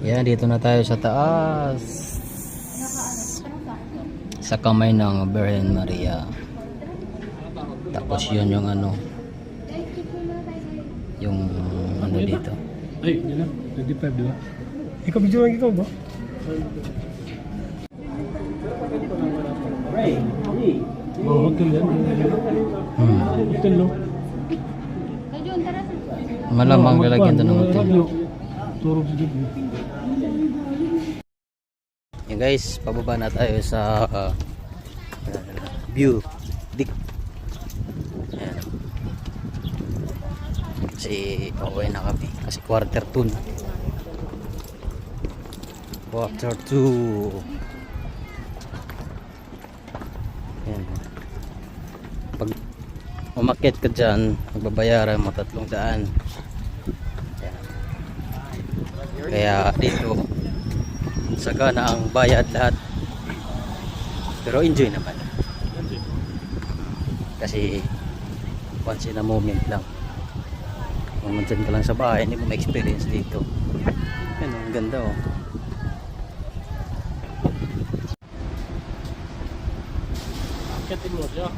Yan, dito na tayo sa taas. Sa kamay ng Virgin Maria. Tapos yun yung ano. Yung ano dito. Ay, yun lang. 25, di ba? Ikaw, video lang ikaw ba? Oh, hotel yan. Hotel, no? Malamang lalagyan doon ng hotel. Turog sa gabi. Yan guys, pababa na tayo sa view dik. Yan. Kasi okay na kami kasi quarter 2 na. Quarter 2. Yan. Pag umakyat ka dyan, magbabayaran mo 300. Yan. Kaya dito sagana ang bayad lahat, pero enjoy naman kasi once in a moment lang. Kung nandyan ka lang sa bahay, hindi mo ma-experience dito. Yan, ang ganda oh. Akitin mo siya.